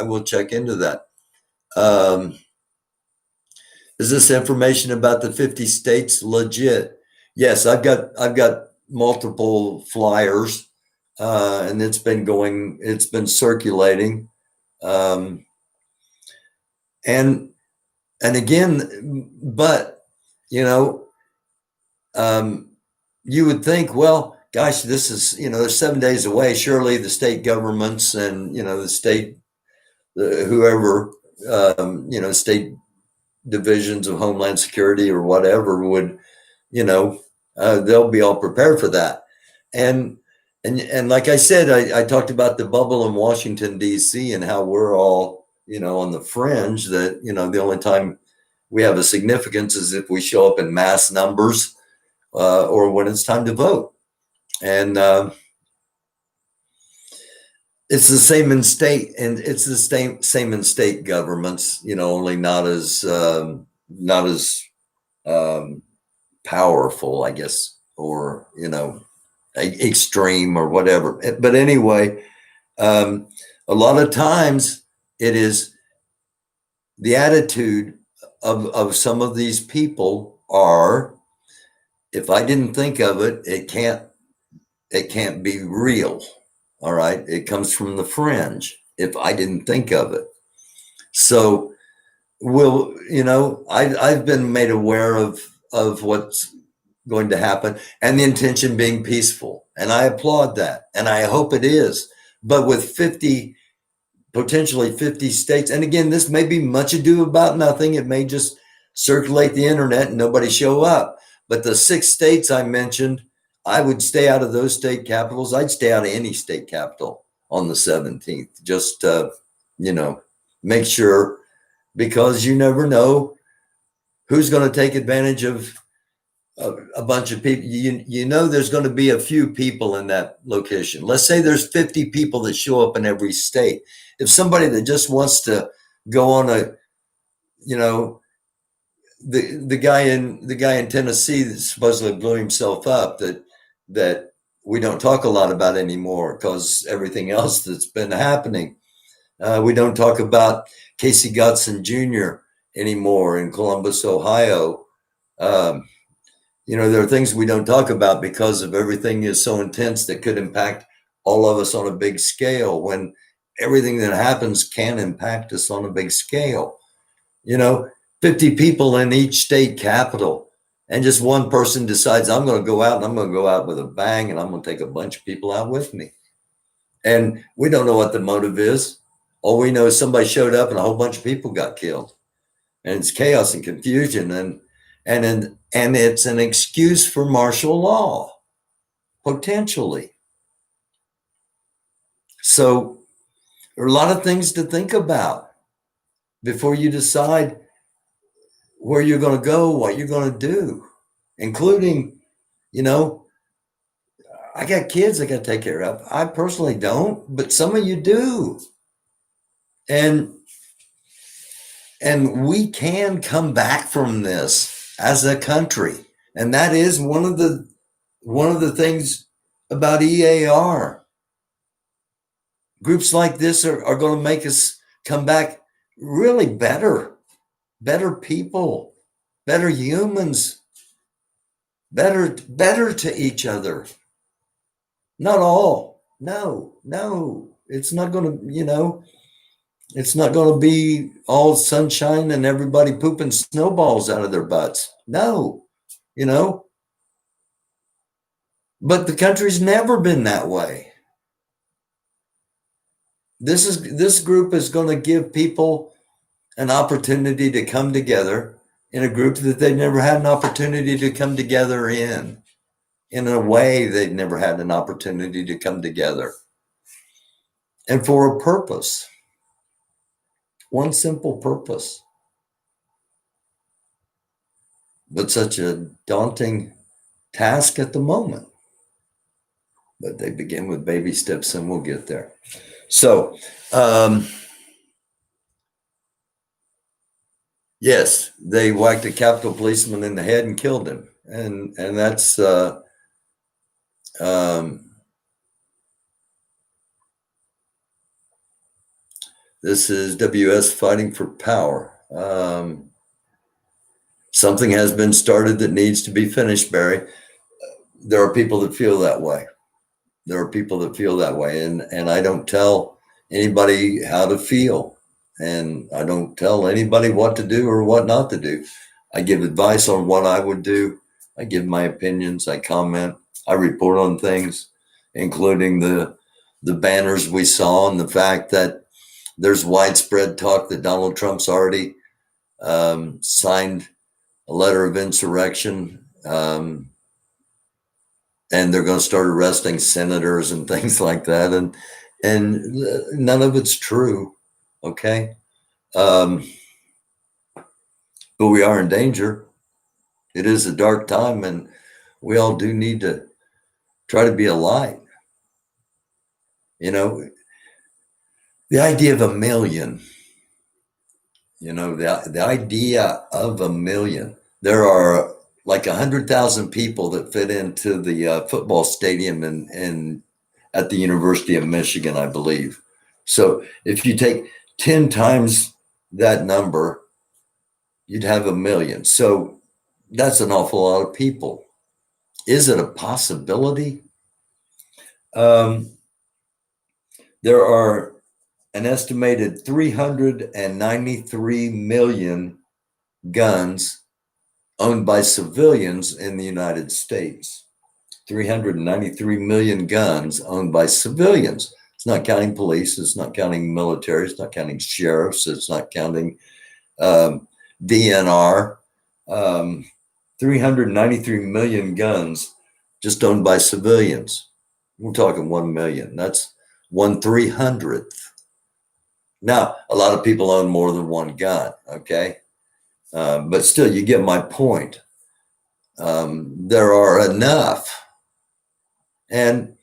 Speaker 1: Is this information about the 50 states legit? Yes, I've got multiple flyers, and it's been circulating. And again, but you would think, well, gosh, this is, they're 7 days away. Surely the state governments and, the state, whoever, state divisions of Homeland Security or whatever would, they'll be all prepared for that. And like I said, I talked about the bubble in Washington, D.C. and how we're all, on the fringe, that, the only time we have a significance is if we show up in mass numbers or when it's time to vote. And it's the same in state, and it's the same in state governments, only not as powerful, I guess, or, extreme or whatever. But anyway, a lot of times it is the attitude of some of these people are, if I didn't think of it, it can't be real. All right. It comes from the fringe. If I didn't think of it. So I've been made aware of what's going to happen, and the intention being peaceful. And I applaud that. And I hope it is. But with potentially 50 states, and again, this may be much ado about nothing. It may just circulate the internet and nobody show up. But the 6 states I mentioned, I would stay out of those state capitals. I'd stay out of any state capital on the 17th. Just, make sure, because you never know who's going to take advantage of a bunch of people. There's going to be a few people in that location. Let's say there's 50 people that show up in every state. If somebody that just wants to go on the guy in Tennessee that supposedly blew himself up, that we don't talk a lot about anymore because everything else that's been happening. We don't talk about Casey Gotson Jr. anymore in Columbus, Ohio. There are things we don't talk about because of everything is so intense that could impact all of us on a big scale, when everything that happens can impact us on a big scale. 50 people in each state capital, and just one person decides, I'm going to go out, and I'm going to go out with a bang, and I'm going to take a bunch of people out with me. And we don't know what the motive is. All we know is somebody showed up and a whole bunch of people got killed. And it's chaos and confusion, and it's an excuse for martial law, potentially. So there are a lot of things to think about before you decide where you're going to go, what you're going to do, including, I got kids I got to take care of. I personally don't, but some of you do. And we can come back from this as a country. And that is one of the things about EAR. Groups like this are going to make us come back really better people, better humans, better to each other. Not all. No. It's not going to, it's not going to be all sunshine and everybody pooping snowballs out of their butts. No, but the country's never been that way. This group is going to give people an opportunity to come together in a group that they've never had an opportunity to come together in a way they've never had an opportunity to come together, and for a purpose, one simple purpose, but such a daunting task at the moment. But they begin with baby steps, and we'll get there. So, yes, they whacked a Capitol policeman in the head and killed him. And that's, this is WS Fighting for Power. Something has been started that needs to be finished, Barry. There are people that feel that way. And I don't tell anybody how to feel. And I don't tell anybody what to do or what not to do. I give advice on what I would do. I give my opinions. I comment. I report on things, including the banners we saw and the fact that there's widespread talk that Donald Trump's already signed a letter of insurrection, and they're going to start arresting senators and things like that, and none of it's true. Okay. But we are in danger. It is a dark time, and we all do need to try to be a light. You know, the idea of a million, the idea of a million. There are like 100,000 people that fit into the football stadium in at the University of Michigan, I believe. So if you take 10 times that number, you'd have a million. So that's an awful lot of people. Is it a possibility? There are an estimated 393 million guns owned by civilians in the United States. 393 million guns owned by civilians. It's not counting police. It's not counting military. It's not counting sheriffs. It's not counting DNR. 393 million guns just owned by civilians. We're talking 1 million. That's 1/300th. Now, a lot of people own more than one gun, okay? But still, you get my point. There are enough. And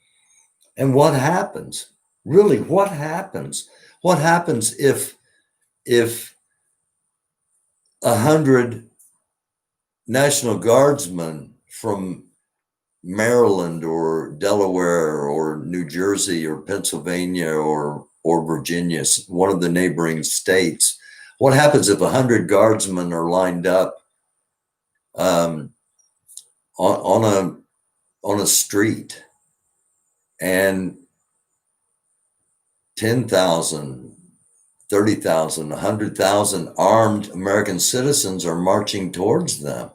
Speaker 1: what happens? Really, what happens? What happens if 100 National Guardsmen from Maryland or Delaware or New Jersey or Pennsylvania or Virginia, one of the neighboring states, what happens if 100 guardsmen are lined up on a street, and 10,000, 30,000, 100,000 armed American citizens are marching towards them?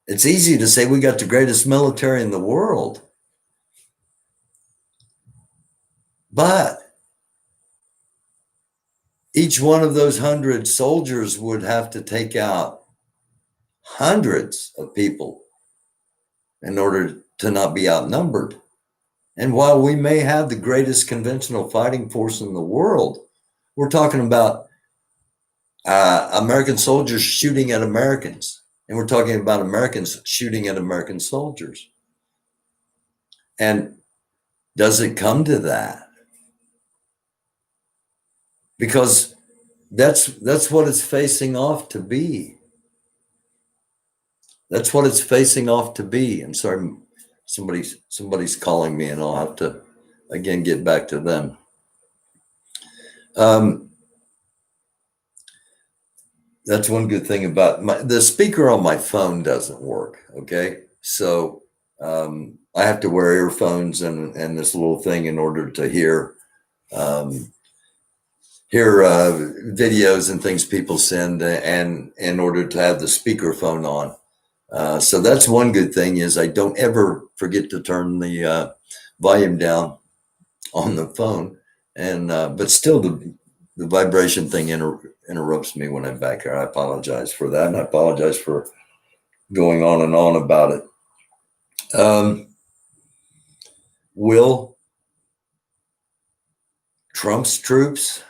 Speaker 1: It's easy to say we got the greatest military in the world, but each one of those 100 soldiers would have to take out hundreds of people in order to not be outnumbered. And while we may have the greatest conventional fighting force in the world, we're talking about American soldiers shooting at Americans. And we're talking about Americans shooting at American soldiers. And does it come to that? Because that's what it's facing off to be. That's what it's facing off to be. I'm sorry, somebody's calling me, and I'll have to again get back to them. That's one good thing about the speaker on my phone doesn't work. Okay, so I have to wear earphones and this little thing in order to hear videos and things people send, and in order to have the speakerphone on. So that's one good thing, is I don't ever forget to turn the volume down on the phone, and but still the vibration thing interrupts me when I'm back here. I apologize for that, and I apologize for going on and on about it. Will Trump's troops,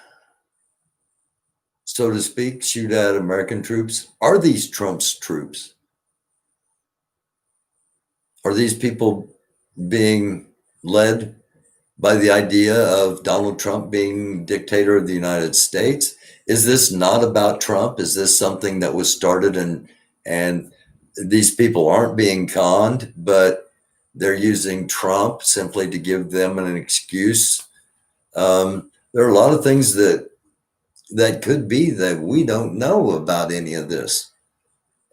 Speaker 1: so to speak, shoot at American troops? Are these Trump's troops? Are these people being led by the idea of Donald Trump being dictator of the United States? Is this not about Trump? Is this something that was started and these people aren't being conned, but they're using Trump simply to give them an excuse? There are a lot of things that could be that we don't know about any of this.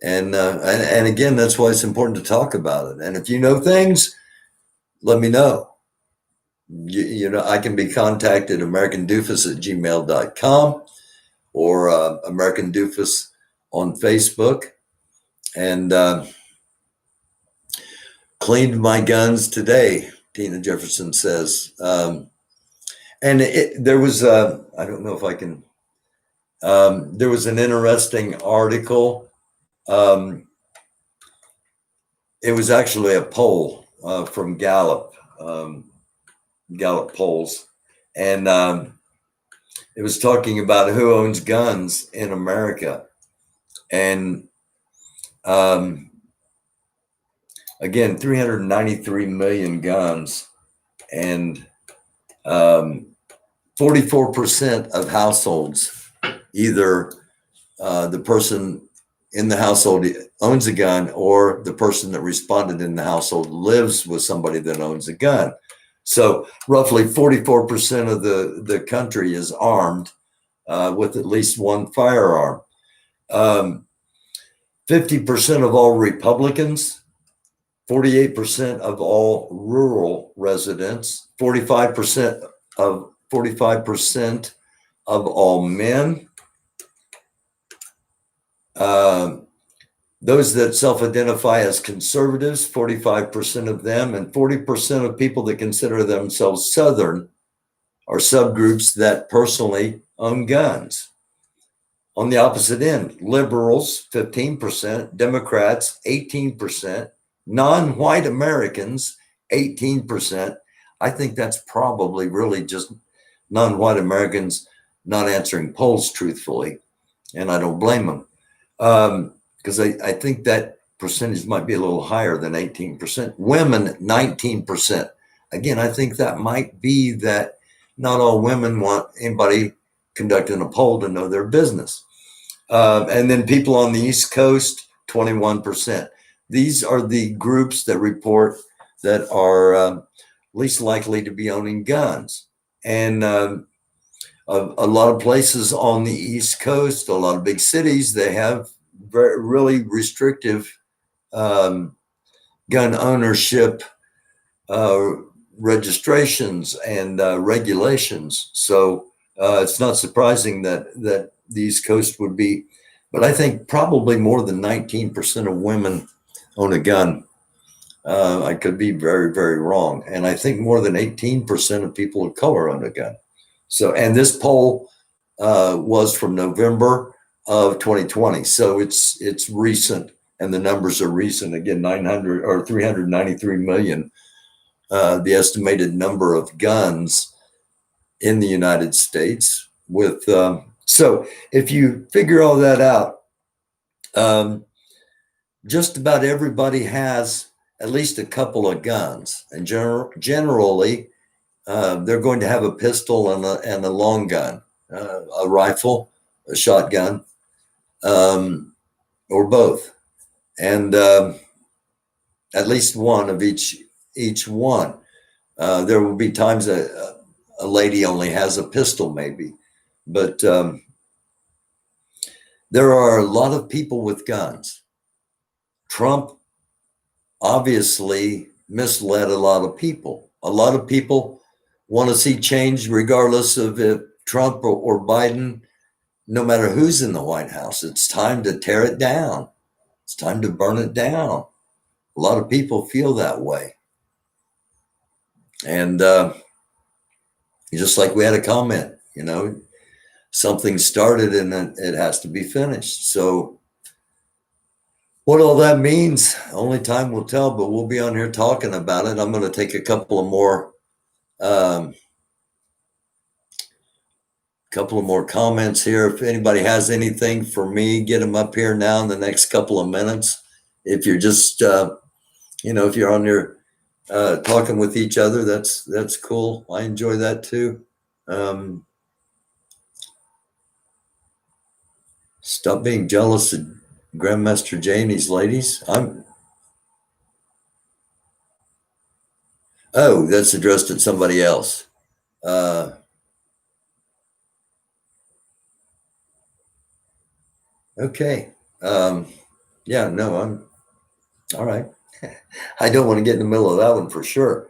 Speaker 1: And again, that's why it's important to talk about it. And if you know things, let me know. You know, I can be contacted americandoofus@gmail.com or American Doofus on Facebook. And cleaned my guns today, Tina Jefferson says. And there was, I don't know if I can, There was an interesting article. It was actually a poll from Gallup, Gallup polls, and it was talking about who owns guns in America. And again, 393 million guns, and 44% of households, either the person in the household owns a gun, or the person that responded in the household lives with somebody that owns a gun. So roughly 44% of the country is armed with at least one firearm. 50% of all Republicans, 48% of all rural residents, 45% of all men. Those that self-identify as conservatives, 45% of them, and 40% of people that consider themselves Southern are subgroups that personally own guns. On the opposite end, liberals, 15%, Democrats, 18%, non-white Americans, 18%. I think that's probably really just non-white Americans not answering polls truthfully, and I don't blame them. Because I think that percentage might be a little higher than 18%. Women, 19%. Again, I think that might be that not all women want anybody conducting a poll to know their business. And then people on the East Coast, 21%. These are the groups that report that are least likely to be owning guns. And a lot of places on the East Coast, a lot of big cities, they have really restrictive gun ownership registrations and regulations. So it's not surprising that the East Coast would be, but I think probably more than 19% of women own a gun. I could be very, very wrong. And I think more than 18% of people of color own a gun. So, and this poll was from November of 2020. So it's recent, and the numbers are recent. Again, 900 or 393 million, the estimated number of guns in the United States. With so if you figure all that out, just about everybody has at least a couple of guns, and generally they're going to have a pistol and a long gun, a rifle, a shotgun, or both, and at least one of each one. There will be times a lady only has a pistol, maybe, but there are a lot of people with guns. Trump obviously misled a lot of people. A lot of people want to see change regardless of if Trump or Biden, no matter who's in the White House. It's time to tear it down. It's time to burn it down. A lot of people feel that way. And just like we had a comment, something started and it has to be finished. So what all that means, only time will tell, but we'll be on here talking about it. I'm going to take a couple of more comments here. If anybody has anything for me, get them up here now in the next couple of minutes. If you're just, if you're on here talking with each other, that's cool. I enjoy that too. Stop being jealous of Grandmaster Janie's ladies. Oh, that's addressed at somebody else. Okay. Yeah, no, I'm all right. I don't want to get in the middle of that one for sure.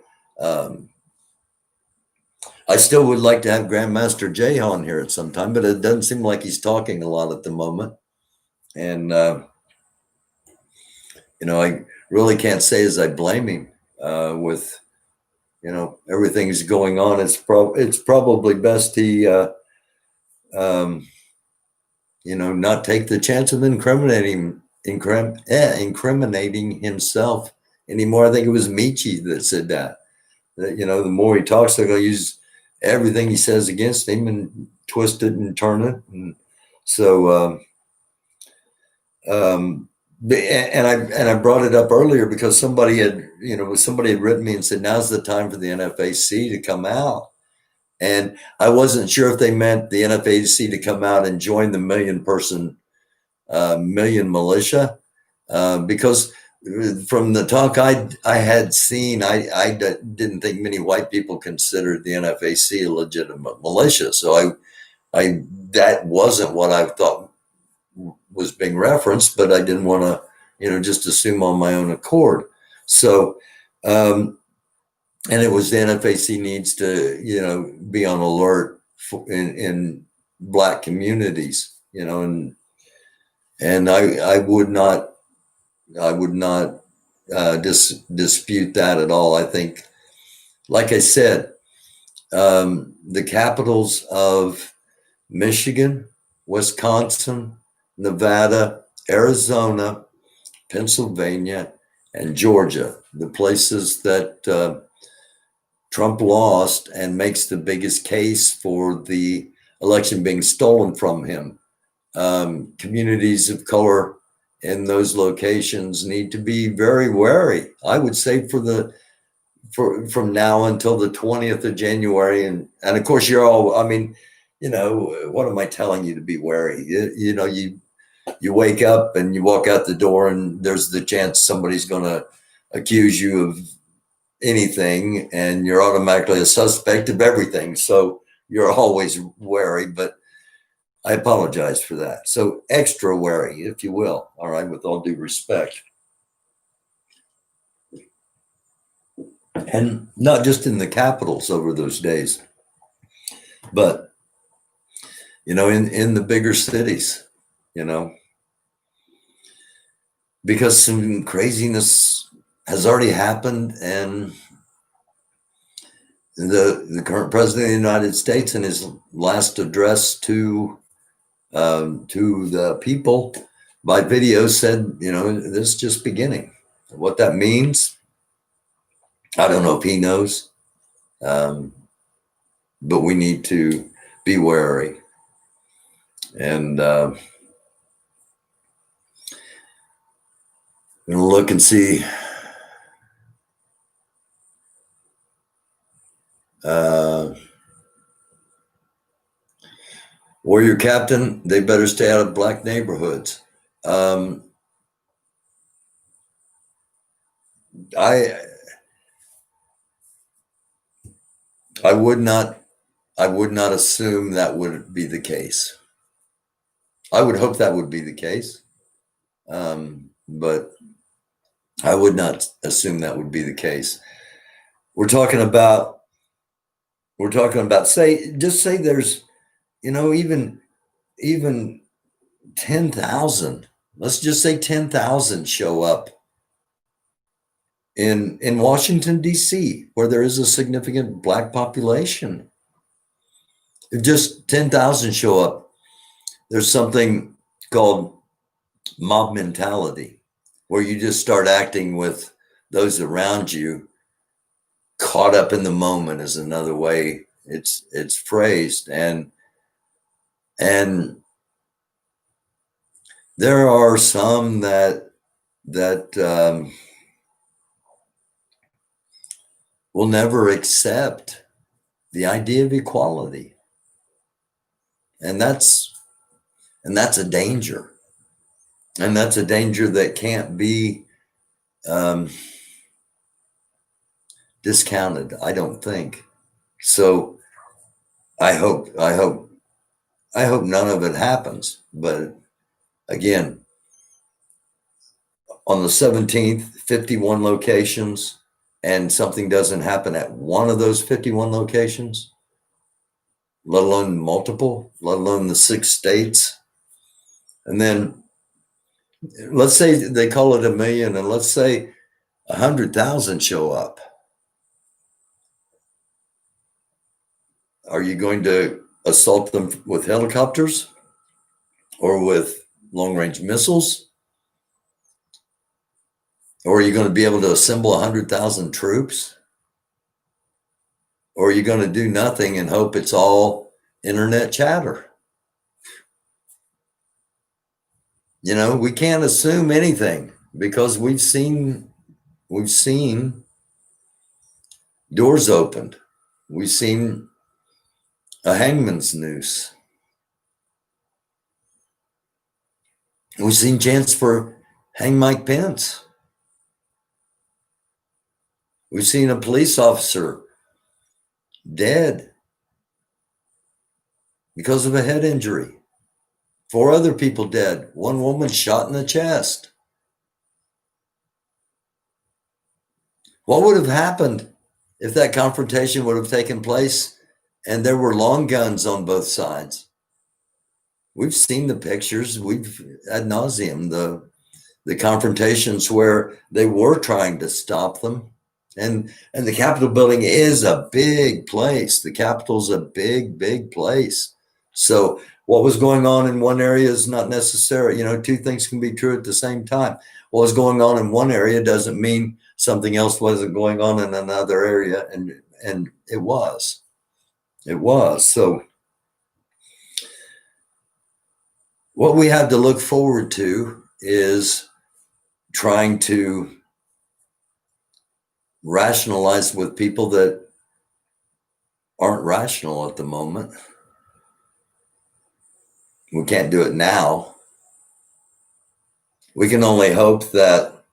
Speaker 1: I still would like to have Grandmaster Jay on here at some time, but it doesn't seem like he's talking a lot at the moment. And, I really can't say as I blame him with, everything's going on. It's probably best he not take the chance of incriminating himself anymore. I think it was Michi that said that the more he talks, they're going to use everything he says against him and twist it and turn it. And so, and I brought it up earlier because somebody had written me and said, now's the time for the NFAC to come out. And I wasn't sure if they meant the NFAC to come out and join the million militia, because from the talk I had seen, I didn't think many white people considered the NFAC a legitimate militia. So that wasn't what I thought was being referenced, but I didn't want to, just assume on my own accord. So, and it was the NFAC needs to, be on alert in Black communities, and I would not dispute that at all. I think, like I said, the capitals of Michigan, Wisconsin, Nevada, Arizona, Pennsylvania, and Georgia, the places that Trump lost and makes the biggest case for the election being stolen from him. Communities of color in those locations need to be very wary. I would say from now until the 20th of January. And of course you're all, what am I telling you to be wary? You wake up and you walk out the door and there's the chance somebody's going to accuse you of anything and you're automatically a suspect of everything. So you're always wary, but I apologize for that. So extra wary, if you will. All right. With all due respect. And not just in the capitals over those days, but, in the bigger cities, because some craziness has already happened. And the current president of the United States, in his last address to the people by video, said, this is just beginning. What that means, I don't know if he knows, but we need to be wary. And look and see. Warrior Captain, they better stay out of Black neighborhoods. I would not assume that would be the case. I would hope that would be the case, but I would not assume that would be the case. We're talking about say there's even 10,000. Let's just say 10,000 show up in Washington, D.C., where there is a significant Black population. If just 10,000 show up, there's something called mob mentality, where you just start acting with those around you. Caught up in the moment is another way it's phrased. And there are some that will never accept the idea of equality. And that's a danger. And that's a danger that can't be discounted, I don't think. So I hope none of it happens. But again, on the 17th, 51 locations, and something doesn't happen at one of those 51 locations, let alone multiple, let alone the 6 states. And then let's say they call it 1 million, and let's say 100,000 show up. Are you going to assault them with helicopters? or with long-range missiles? Or are you going to be able to assemble 100,000 troops? Or are you going to do nothing and hope it's all internet chatter? You know, we can't assume anything because we've seen doors opened. We've seen a hangman's noose. We've seen chance for hang Mike Pence. We've seen a police officer dead because of a head injury. 4 other people dead. 1 woman shot in the chest. What would have happened if that confrontation would have taken place and there were long guns on both sides? We've seen the pictures. We've ad nauseum the confrontations where they were trying to stop them. And the Capitol building is a big place. The Capitol's a big, big place. So what was going on in one area is not necessary. You know, 2 things can be true at the same time. What was going on in one area doesn't mean something else wasn't going on in another area. And it was. It was. So what we have to look forward to is trying to rationalize with people that aren't rational at the moment. We can't do it now. We can only hope that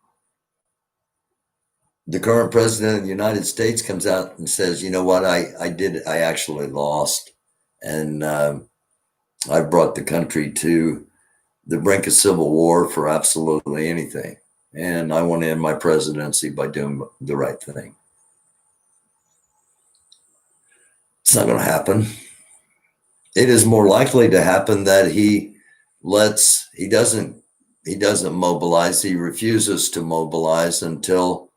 Speaker 1: the current president of the United States comes out and says, you know what, I actually lost. And I brought the country to the brink of civil war for absolutely anything. And I want to end my presidency by doing the right thing. It's not going to happen. It is more likely to happen that he doesn't mobilize. He refuses to mobilize until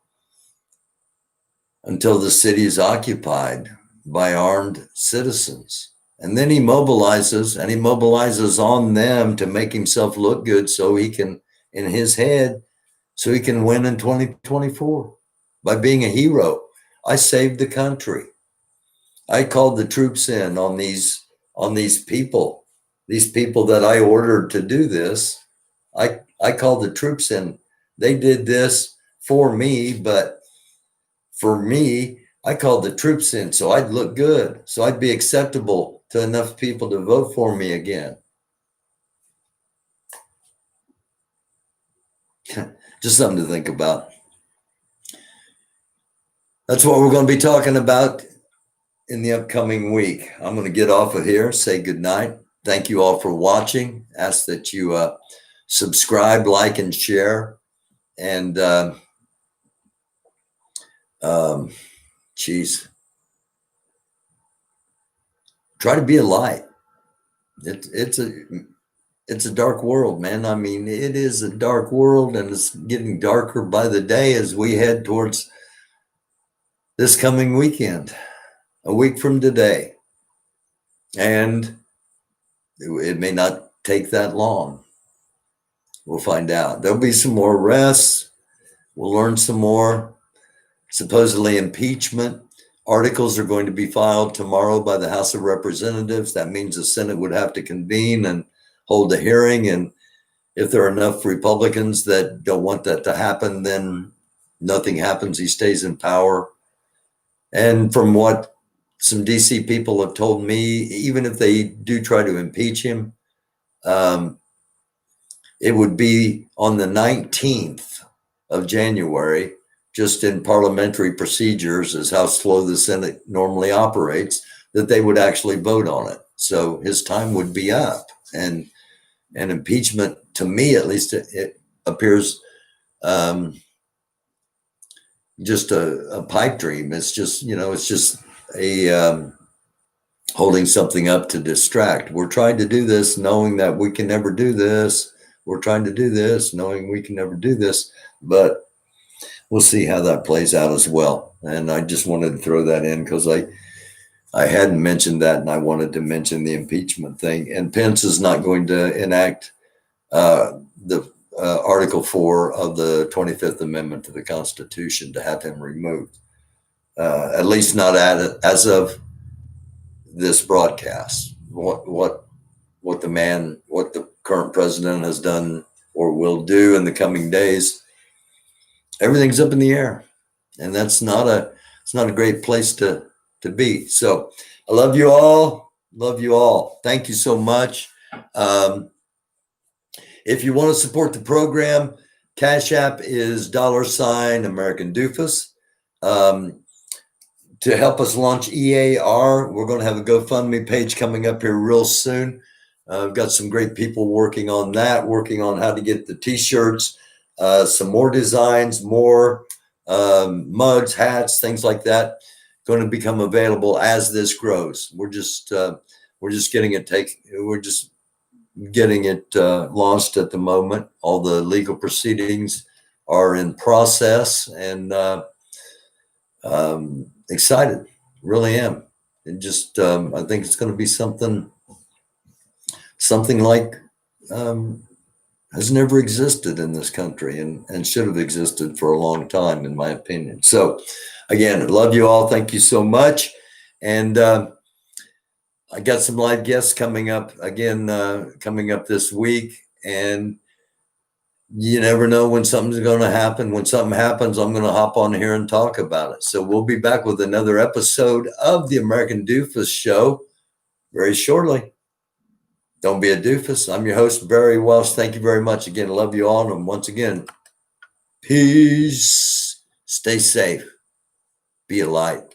Speaker 1: the city is occupied by armed citizens. And then he mobilizes on them to make himself look good so he can, in his head, so he can win in 2024 by being a hero. I saved the country. I called the troops in on these people that I ordered to do this. I called the troops in. They did this for me, but for me, I called the troops in so I'd look good, so I'd be acceptable to enough people to vote for me again. Just something to think about. That's what we're going to be talking about in the upcoming week. I'm going to get off of here, say good night. Thank you all for watching. Ask that you subscribe, like, and share. And try to be a light. It's a dark world, man. I mean, it is a dark world, and it's getting darker by the day as we head towards this coming weekend, a week from today. And it may not take that long. We'll find out. There'll be some more arrests. We'll learn some more. Supposedly impeachment articles are going to be filed tomorrow by the House of Representatives. That means the Senate would have to convene and hold a hearing. And if there are enough Republicans that don't want that to happen, then nothing happens. He stays in power. And from what some DC people have told me, even if they do try to impeach him, it would be on the 19th of January, just in parliamentary procedures, is how slow the Senate normally operates, that they would actually vote on it. So his time would be up. And impeachment, to me at least, it appears just a pipe dream. It's just, it's just a holding something up to distract. We're trying to do this knowing that we can never do this. We're trying to do this knowing we can never do this, but we'll see how that plays out as well. And I just wanted to throw that in because I hadn't mentioned that, and I wanted to mention the impeachment thing. And Pence is not going to enact the Article 4 of the 25th Amendment to the Constitution to have him removed. At least not as of this broadcast. What the current president has done or will do in the coming days, everything's up in the air, and it's not a great place to be. So I love you all. Love you all. Thank you so much. If you want to support the program, Cash App is $American Doofus. To help us launch EAR, we're going to have a GoFundMe page coming up here real soon. I've got some great people working on that, working on how to get the t-shirts, some more designs, more mugs, hats, things like that, going to become available as this grows. We're just getting it launched at the moment. All the legal proceedings are in process, and excited, really am. And just I think it's going to be something like has never existed in this country, and should have existed for a long time, in my opinion. So again, I love you all. Thank you so much. And I got some live guests coming up this week, and you never know when something's going to happen. When something happens, I'm going to hop on here and talk about it. So we'll be back with another episode of the American Doofus Show very shortly. Don't be a doofus. I'm your host, Barry Welsh. Thank you very much. Again, love you all. And once again, peace. Stay safe. Be a light.